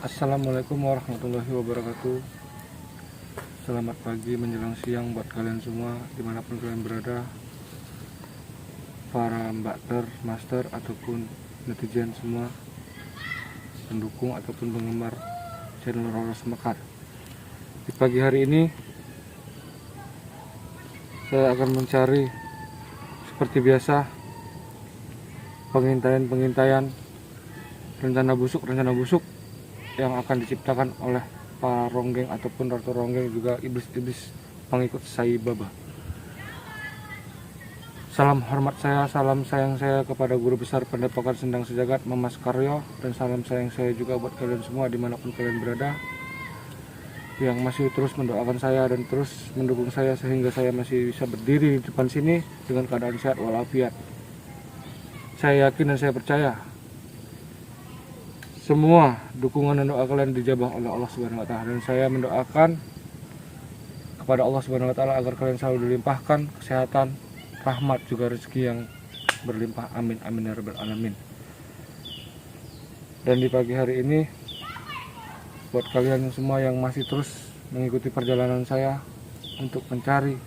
Assalamualaikum warahmatullahi wabarakatuh. Selamat pagi menjelang siang buat kalian semua dimanapun kalian berada, para mbakter, master ataupun netizen semua, pendukung ataupun penggemar channel Roro Semekar. Di pagi hari ini saya akan mencari seperti biasa pengintaian rencana busuk yang akan diciptakan oleh para ronggeng ataupun ratu ronggeng, juga iblis-iblis pengikut Sai Baba. Salam hormat saya, salam sayang saya kepada Guru Besar Pendepokan Sendang Sejagat Mamas Karyo, dan salam sayang saya juga buat kalian semua dimanapun kalian berada yang masih terus mendoakan saya dan terus mendukung saya sehingga saya masih bisa berdiri di depan sini dengan keadaan sehat walafiat. Saya yakin dan saya percaya semua dukungan dan doa kalian dijabah oleh Allah Subhanahu wa taala, dan saya mendoakan kepada Allah Subhanahu wa taala agar kalian selalu dilimpahkan kesehatan, rahmat juga rezeki yang berlimpah. Amin amin ya rabbal alamin. Dan di pagi hari ini buat kalian semua yang masih terus mengikuti perjalanan saya untuk mencari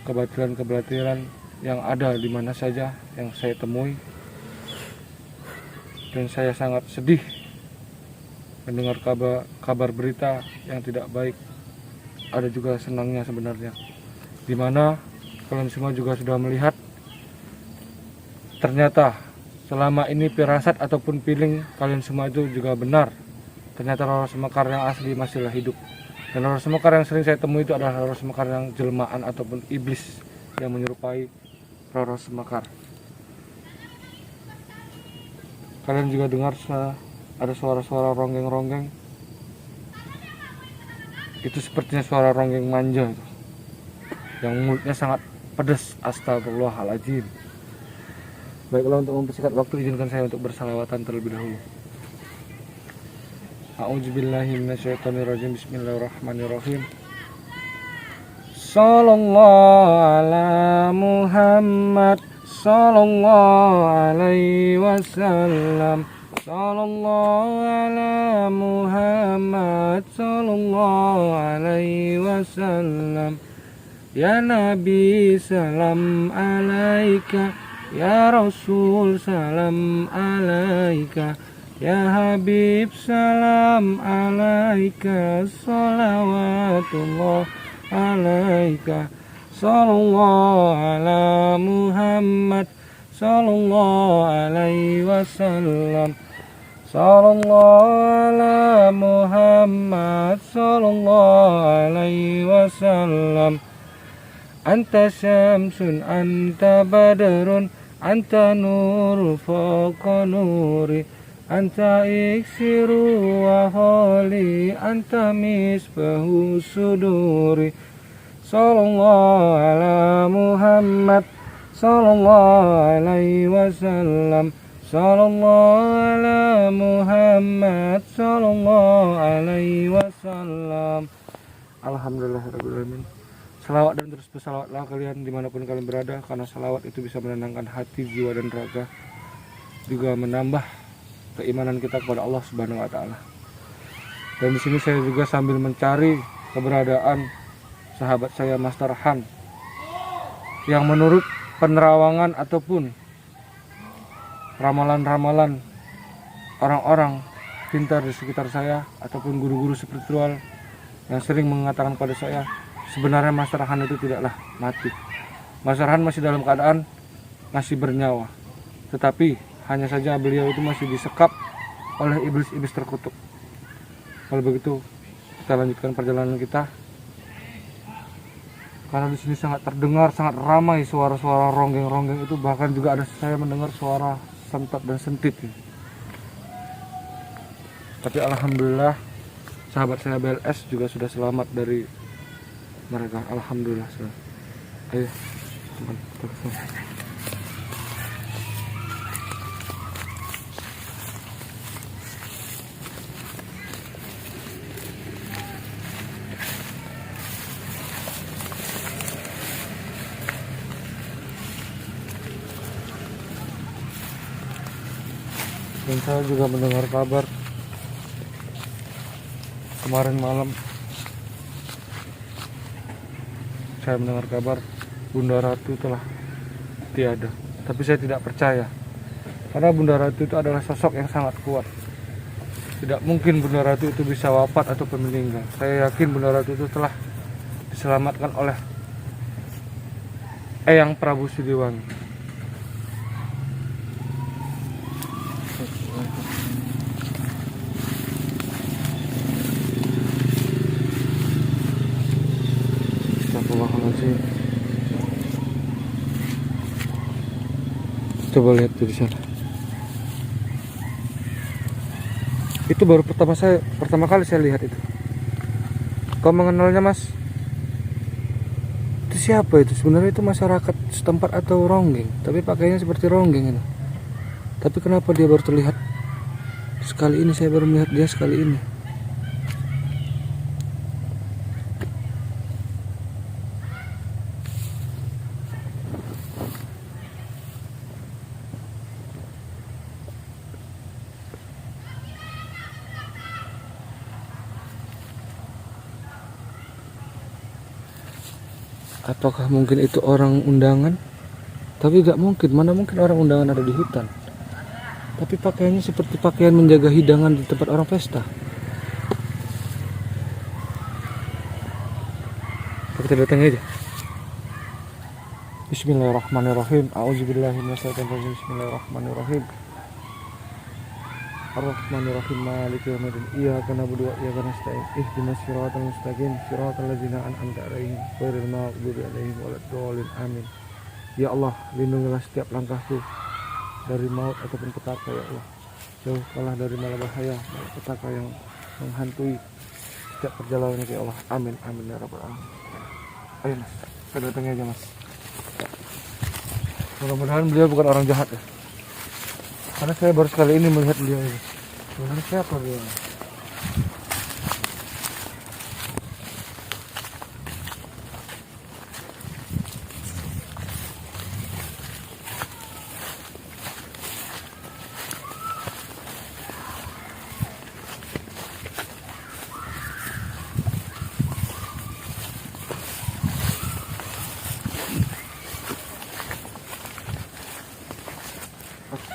kebatilan-kebatilan yang ada di mana saja yang saya temui, dan saya sangat sedih mendengar kabar berita yang tidak baik. Ada juga senangnya sebenarnya, dimana kalian semua juga sudah melihat ternyata selama ini firasat ataupun feeling kalian semua itu juga benar. Ternyata Roro Semekar yang asli masihlah hidup, dan Roro Semekar yang sering saya temui itu adalah Roro Semekar yang jelmaan ataupun iblis yang menyerupai Roro Semekar. Kalian juga dengar ada suara-suara ronggeng-ronggeng. Itu sepertinya suara ronggeng manja itu, yang mulutnya sangat pedas. Astagfirullahaladzim. Baiklah, untuk mempersingkat waktu izinkan saya untuk bersalawatan terlebih dahulu. A'udzubillahi minasyaitonirrajim. Bismillahirrahmanirrahim. Sallallahu ala Muhammad, sallallahu alaihi wasallam, sallallahu ala Muhammad, sallallahu alaihi wasallam. Ya Nabi salam alaika, ya Rasul salam alaika, ya Habib salam alaika, salawatullah alaika. Sallallahu ala Muhammad, sallallahu alaihi wasallam, sallallahu ala Muhammad, sallallahu alaihi wasallam. Anta syamsun, anta badrun, anta nuru fawqa nuri, anta iksiru wa holi, anta misbahu suduri. Sallallahu ala Muhammad, sallallahu alaihi wasallam, sallallahu ala Muhammad, sallallahu alaihi wasallam. Alhamdulillahirrahmanirrahim. Salawat dan terus bersalawatlah kalian dimanapun kalian berada, karena salawat itu bisa menenangkan hati, jiwa dan raga, juga menambah keimanan kita kepada Allah Subhanahu wa taala. Dan di sini saya juga sambil mencari keberadaan sahabat saya Master Han, yang menurut penerawangan ataupun ramalan-ramalan orang-orang pintar di sekitar saya ataupun guru-guru spiritual yang sering mengatakan pada saya, sebenarnya Master Han itu tidaklah mati. Master Han masih dalam keadaan masih bernyawa, tetapi hanya saja beliau itu masih disekap oleh iblis-iblis terkutuk. Kalau begitu kita lanjutkan perjalanan kita, karena di sini sangat terdengar, sangat ramai suara-suara ronggeng-ronggeng itu. Bahkan juga ada saya mendengar suara sentot dan sentit. Tapi alhamdulillah sahabat saya BLS juga sudah selamat dari mereka. Alhamdulillah. Ayo teman. Dan saya juga mendengar kabar Kemarin malam saya mendengar kabar Bunda Ratu telah tiada. Tapi saya tidak percaya, karena Bunda Ratu itu adalah sosok yang sangat kuat. Tidak mungkin Bunda Ratu itu bisa wafat ataupun meninggal. Saya yakin Bunda Ratu itu telah diselamatkan oleh Eyang Prabu Siliwangi. Astagfirullahaladzim. Coba lihat tuh di sana. Itu baru pertama kali saya lihat itu. Kau mengenalnya, Mas? Itu siapa itu? Sebenarnya itu masyarakat setempat atau ronggeng, tapi pakainya seperti ronggeng itu. Tapi kenapa dia baru terlihat sekali ini? Saya baru melihat dia sekali ini. Apakah mungkin itu orang undangan? Tapi gak mungkin, mana mungkin orang undangan ada di hutan. Tapi pakaiannya seperti pakaian menjaga hidangan di tempat orang pesta. Kita datang aja. Bismillahirrahmanirrahim. A'udzubillahi minasyaitonirrajim. Bismillahirrahmanirrahim. Ar-Rahmanir-Rahim, Maliki yaumiddin. Iyyaka na'budu wa iyyaka nasta'in. Ihdinas siratal mustaqim, siratal ladzina an'amta 'alaihim, ghairil maghdubi 'alaihim waladdallin. Amin. Ya Allah, lindungilah setiap langkahku dari maut ataupun petaka, ya Allah. Jauhkanlah dari malapetaka, malapetaka yang menghantui setiap perjalanan, ya Allah. Amin, amin ya rabbal alamin. Ayo Mas, kita datangnya aja Mas. Mudah-mudahan beliau bukan orang jahat ya. Karena saya baru sekali ini melihat beliau ini. Sebenarnya siapa beliau?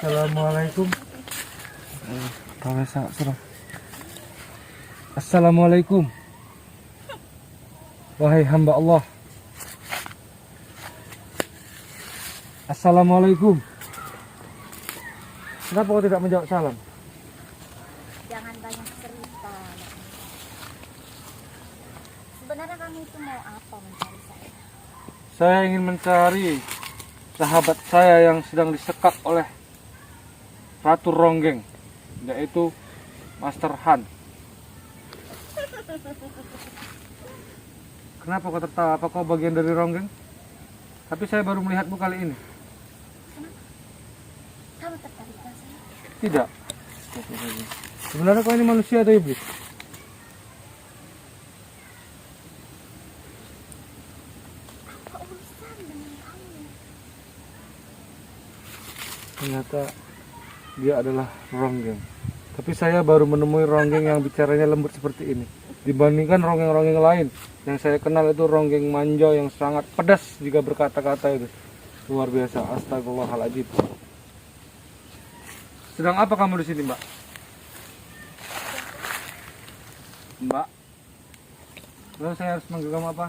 Assalamualaikum. Sangat serem. Assalamualaikum. Wahai hamba Allah. Assalamualaikum. Kenapa kau tidak menjawab salam? Jangan banyak cerita. Sebenarnya kamu itu mau apa mencari saya? Saya ingin mencari sahabat saya yang sedang disekap oleh Ratu Ronggeng, yaitu Master Han. Kenapa kau tertawa? Apa kau bagian dari Ronggeng? Tapi saya baru melihatmu kali ini. Kamu tertarik dengan saya? Tidak. Sebenarnya kau ini manusia atau iblis? Apa urusan dengan kamu? Ternyata dia adalah Ronggeng. Tapi saya baru menemui Ronggeng yang bicaranya lembut seperti ini. Dibandingkan ronggeng-ronggeng lain yang saya kenal, itu Ronggeng manja yang sangat pedas jika berkata-kata itu. Luar biasa. Astagfirullahaladzim. Sedang apa kamu di sini, Mbak? Mbak? Lalu saya harus manggil kamu apa?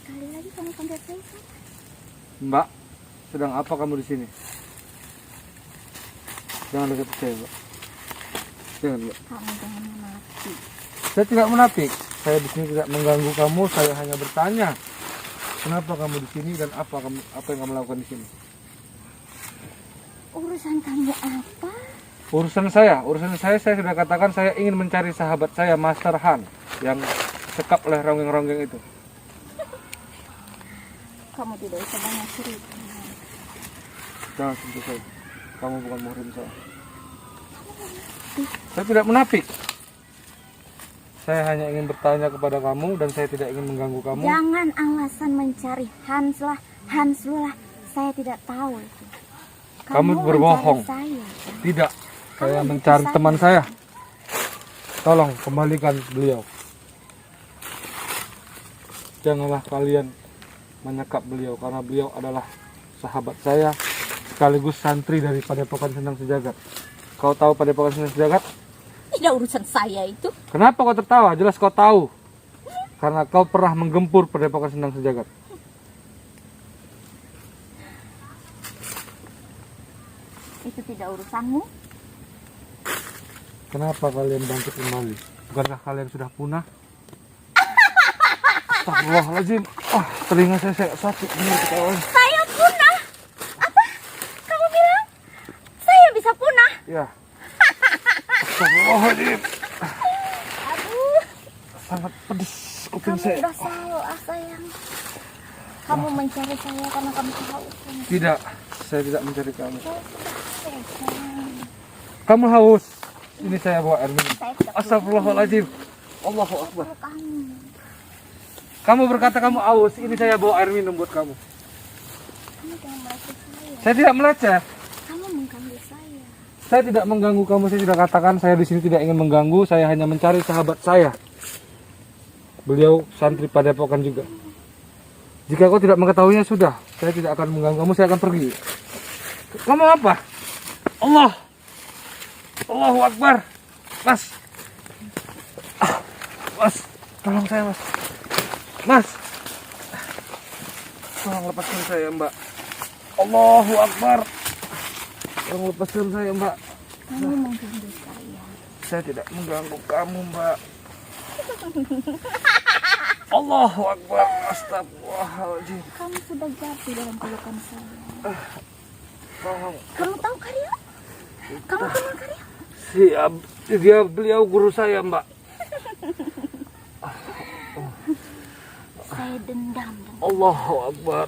Sekali lagi kamu panggil saya kan? Mbak, sedang apa kamu di sini? Jangan dekat saya, Mbak. Jangan, Mbak. Kamu jangan menafik. Saya tidak menafik. Saya di sini tidak mengganggu kamu. Saya hanya bertanya, kenapa kamu di sini dan apa yang kamu lakukan di sini? Urusan kamu apa? Urusan saya sudah katakan, saya ingin mencari sahabat saya, Master Han, yang sekap oleh ronggeng-ronggeng itu. Kamu tidak usah banyak cerita. Jangan sentuh saya. Kamu bukan muhrim saya. Saya tidak munafik. Saya hanya ingin bertanya kepada kamu dan saya tidak ingin mengganggu kamu. Jangan alasan mencari Hans lah, Hans lu lah. Saya tidak tahu itu. Kamu berbohong. Saya. Tidak. Saya Kamu mencari bisa teman saya. Tolong kembalikan beliau. Janganlah kalian menyekap beliau, karena beliau adalah sahabat saya sekaligus santri dari Padepokan Sendang Sejagat. Kau tahu Padepokan Sendang Sejagat? Tidak urusan saya itu. Kenapa kau tertawa? Jelas kau tahu. Karena kau pernah menggempur Padepokan Sendang Sejagat. Itu tidak urusanmu. Kenapa kalian bangkit kembali? Bukankah kalian sudah punah? Astagfirullahaladzim. Telinga saya sakit. Saya punah. Apa? Kamu bilang saya bisa punah? Ya. Astagfirullahaladzim. Aduh. Sangat pedes kuping Kamu saya. udah salah, sayang. Kamu mencari saya karena kamu tahu. Tidak, saya tidak mencari kamu. Saya sudah sayang. Kamu haus. Ini saya bawa air minum. Saya tidak Astagfirullahaladzim. Allahu perlu Akbar. kamu. Kamu berkata kamu haus. Ini saya bawa air minum buat kamu. Kamu jangan meleceh saya. Saya tidak meleceh. Kamu mengganggu saya. Saya tidak mengganggu kamu. Saya sudah katakan saya di sini tidak ingin mengganggu. Saya hanya mencari sahabat saya. Beliau santri Padepokan juga. Jika kau tidak mengetahuinya sudah, saya tidak akan mengganggu kamu. Saya akan pergi. Kamu apa? Allahu Akbar. Mas. Mas, tolong saya, Mas. Mas. Tolong lepaskan saya, Mbak. Allahu Akbar. Tolong lepaskan saya, Mbak. Kamu mengganggu saya. Saya tidak mengganggu kamu, Mbak. Allahu Akbar. Astagfirullahaladzim. Kamu sudah jatuh dalam pelukan saya. Tolong. Kamu tahu Karya? Kamu kenal Karya? Beliau guru saya, Mbak. Saya dendam. Allahu Akbar.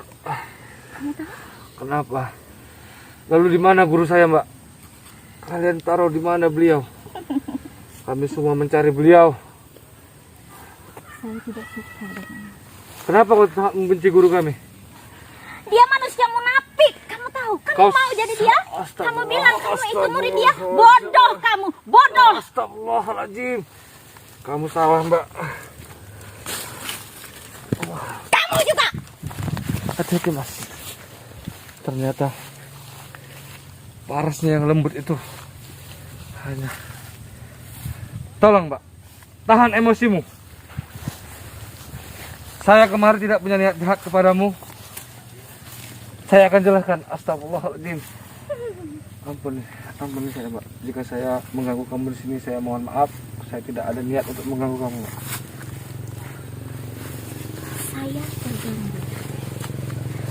Kamu tahu? Kenapa? Lalu di mana guru saya, Mbak? Kalian taruh di mana beliau? Kami semua mencari beliau. Saya tidak suka dengan. Kenapa kau sangat membenci guru kami? Dia manusia munafik. Kamu tahu? Kamu Kau- mau jadi dia? Kamu Astagfirullah, bilang kamu itu murid dia? astagfirullah. Bodoh kamu. Bodoh. Astagfirullahaladzim. Kamu salah, Mbak. Kamu juga. Hati-hati, Mas. Ternyata parasnya yang lembut itu hanya. Tolong, Mbak. Tahan emosimu. Saya kemarin tidak punya niat jahat kepadamu. Saya akan jelaskan. Astagfirullahaladzim. Ampuni saya, Mbak. Jika saya mengganggu kamu di sini, saya mohon maaf. Saya tidak ada niat untuk mengganggu kamu, Mbak. Saya terganggu.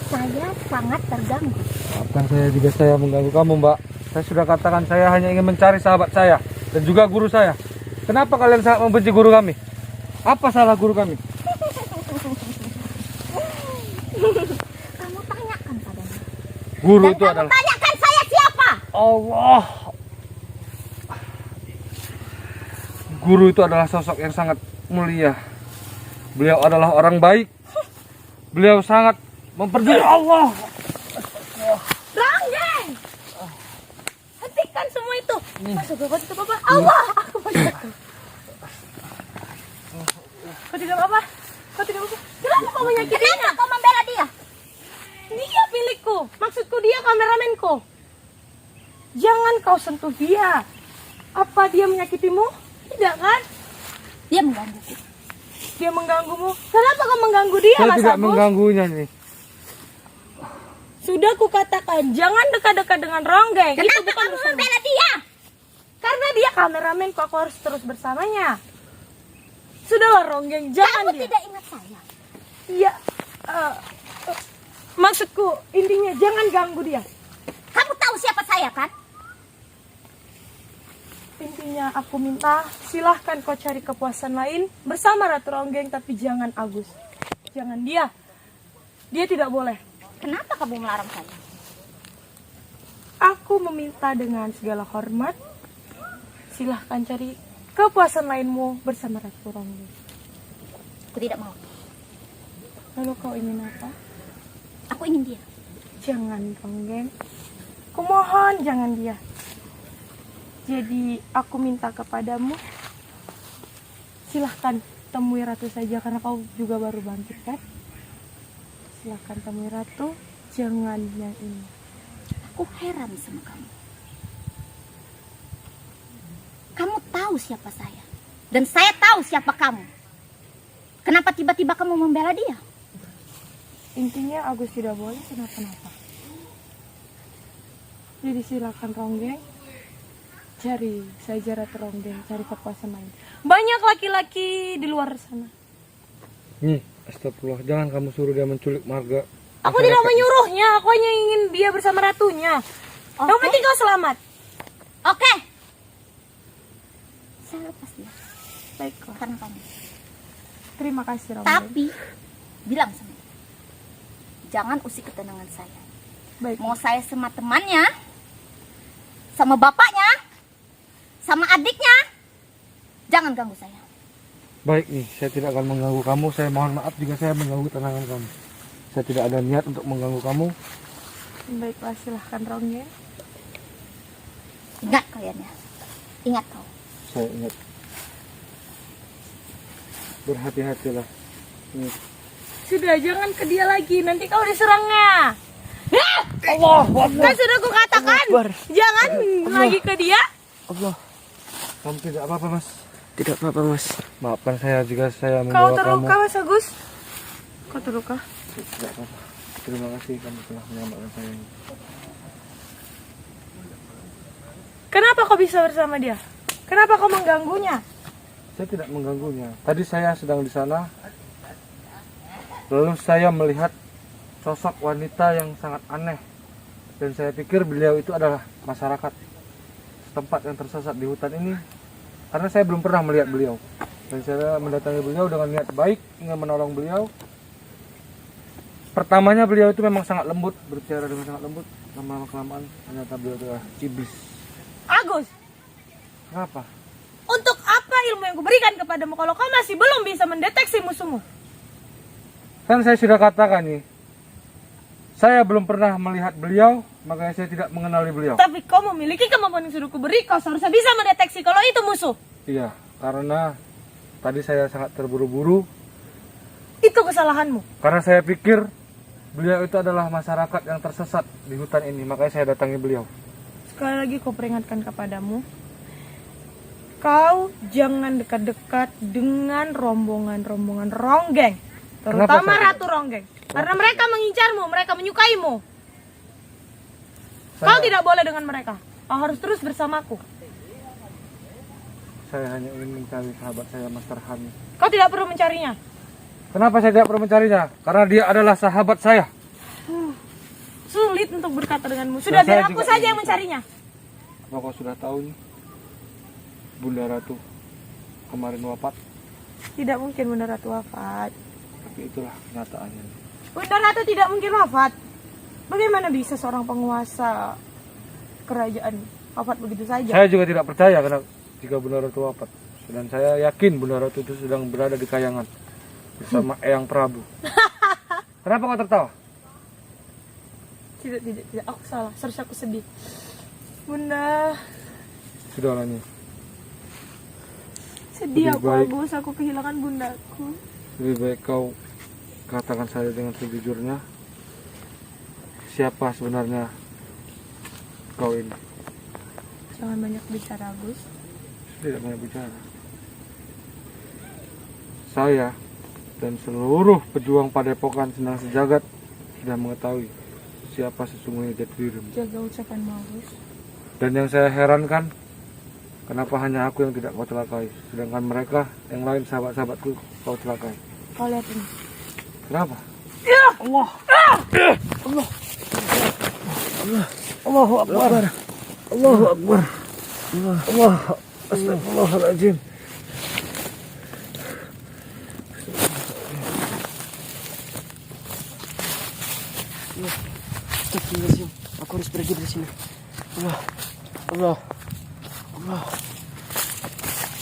Saya sangat terganggu. Maafkan saya jika saya mengganggu kamu, Mbak. Saya sudah katakan saya hanya ingin mencari sahabat saya dan juga guru saya. Kenapa kalian sangat membenci guru kami? Apa salah guru kami? Kamu tanyakan padamu. Guru Dan itu kamu adalah tanyakan saya siapa? Allah. Guru itu adalah sosok yang sangat mulia. Beliau adalah orang baik. Beliau sangat memperjuangkan Allah. Ranggeng! Hentikan semua itu. Masuk bapak itu bapak. Allah, aku mau jatuh. Kau tidak apa-apa? Kau tidak apa-apa? Kenapa kau menyakitinya? Kenapa kau membela dia? Dia milikku. Maksudku dia kameramenku. Jangan kau sentuh dia. Apa dia menyakitimu? Tidak kan? Dia menggangguku. Dia mengganggumu. Kenapa kau mengganggu dia, Saya Mas tidak Agus? mengganggunya nih. Sudah kukatakan, jangan dekat-dekat dengan Ronggeng. Itu Kenapa bukan kamu urusanmu. membela dia? Karena dia kameramenku, aku harus terus bersamanya. Sudahlah Ronggeng, jangan Kamu dia. tidak ingat saya. Iya. Maksudku, intinya jangan ganggu dia. Kamu tahu siapa saya kan? Intinya aku minta silahkan kau cari kepuasan lain bersama Ratu Ronggeng, tapi jangan Agus. Jangan dia. Dia tidak boleh. Kenapa kamu melarang saya? Aku meminta dengan segala hormat. Silahkan cari kepuasan lainmu bersama Ratu Ronggeng. Aku tidak mau. Lalu kau ingin apa? Aku ingin dia. Jangan Ronggeng. Kumohon jangan dia. Jadi aku minta kepadamu, silahkan temui Ratu saja karena kau juga baru bangkit kan. Silahkan temui Ratu, jangan yang ini. Aku heran sama kamu. Kamu tahu siapa saya. Dan saya tahu siapa kamu. Kenapa tiba-tiba kamu membela dia? Intinya Agus tidak boleh kenapa-napa. Jadi silakan Ronggeng, cari saja Ratu Ronggeng, cari kekuasaan lain. Banyak laki-laki di luar sana. Nih, astagfirullah, jangan kamu suruh dia menculik marga. Aku tidak menyuruhnya, aku hanya ingin dia bersama ratunya. Yang penting kau selamat. Oke. Saya lepas dia. Baiklah. Karena kamu. Terima kasih Ronggeng. Tapi, bilang sama dia. Jangan usik ketenangan saya. Baik. Mau saya sama temannya, sama bapaknya, sama adiknya, jangan ganggu saya. Baik nih, saya tidak akan mengganggu kamu. Saya mohon maaf jika saya mengganggu tenangan kamu. Saya tidak ada niat untuk mengganggu kamu. Baiklah, silahkan Ronggeng. Ingat kalian ya. Ingat kau. Saya ingat. Berhati-hatilah. Ini. Sudah, jangan ke dia lagi, nanti kau diserangnya. Allah, Kan sudah aku katakan, jangan lagi ke dia. Allah. Kamu tidak apa-apa, Mas? Tidak apa-apa, Mas. Maafkan saya jika saya Kau membawa terluka, kamu. Mas Agus? Kau terluka? Tidak apa-apa. Terima kasih kamu telah menyelamatkan saya. Kenapa kau bisa bersama dia? Kenapa kau mengganggunya? Saya tidak mengganggunya. Tadi saya sedang di sana. Lalu saya melihat sosok wanita yang sangat aneh. Dan saya pikir beliau itu adalah masyarakat setempat yang tersesat di hutan ini. Karena saya belum pernah melihat beliau. Dan saya mendatangi beliau dengan niat baik, ingin menolong beliau. Pertamanya beliau itu memang sangat lembut, berbicara dengan sangat lembut. Lama-kelamaan ternyata beliau adalah iblis. Agus, Kenapa? untuk apa ilmu yang kuberikan kepadamu kalau kau masih belum bisa mendeteksi musuhmu? Kan saya sudah katakan nih, saya belum pernah melihat beliau, makanya saya tidak mengenali beliau. Tapi kau memiliki kemampuan yang sudah kuberi, kau seharusnya bisa mendeteksi kalau itu musuh. Iya, karena tadi saya sangat terburu-buru. Itu kesalahanmu. Karena saya pikir beliau itu adalah masyarakat yang tersesat di hutan ini, makanya saya datangi beliau. Sekali lagi kau peringatkan kepadamu, kau jangan dekat-dekat dengan rombongan-rombongan Ronggeng, terutama Kenapa, Sar? Ratu Ronggeng. Karena mereka mengincarmu, mereka menyukaimu. Kau Saya, tidak boleh dengan mereka. Kau harus terus bersamaku. saya hanya ingin mencari sahabat saya, Master Hani. Kau tidak perlu mencarinya. Kenapa saya tidak perlu mencarinya? Karena dia adalah sahabat saya. Sulit untuk berkata denganmu. Sudah, Dan saya biar aku juga saja ingin yang mencarinya. Apa kau sudah tahu nih? Bunda Ratu kemarin wafat, Tidak mungkin Bunda Ratu wafat. tapi itulah kenyataannya. Bunda Ratu tidak mungkin wafat. Bagaimana bisa seorang penguasa kerajaan wafat begitu saja? Saya juga tidak percaya karena jika Bunda Ratu wafat. Dan saya yakin Bunda Ratu itu sedang berada di kayangan bersama Eyang Prabu. Kenapa kau tertawa? Tidak. Aku salah. Seharusnya aku sedih. Bunda, Sudah Lani. sedih Lebih aku baik. Agus. Aku kehilangan bundaku. Lebih baik kau katakan saya dengan sejujurnya. Siapa sebenarnya kau ini? Jangan banyak bicara, Agus. Tidak banyak bicara. Saya dan seluruh pejuang padepokan Sendang Sejagat sudah mengetahui siapa sesungguhnya jati dirimu. Jaga ucapanmu, Agus. Dan yang saya herankan, kenapa hanya aku yang tidak kau celakai, sedangkan mereka yang lain sahabat-sahabatku kau celakai. Kau lihat ini. Kenapa? Allah. Allah. Allahu Akbar. Allahu Akbar. Allah. Astagfirullahaladzim. Astagfirullahaladzim, aku harus pergi dari sini. Allah, Allah, Allah,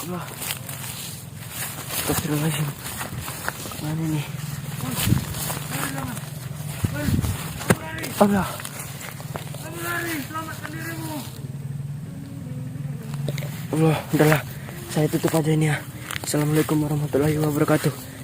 Allah. Astagfirullahaladzim. Mana ini? Allah. Allah, udahlah. Saya tutup aja ini ya. Assalamualaikum warahmatullahi wabarakatuh.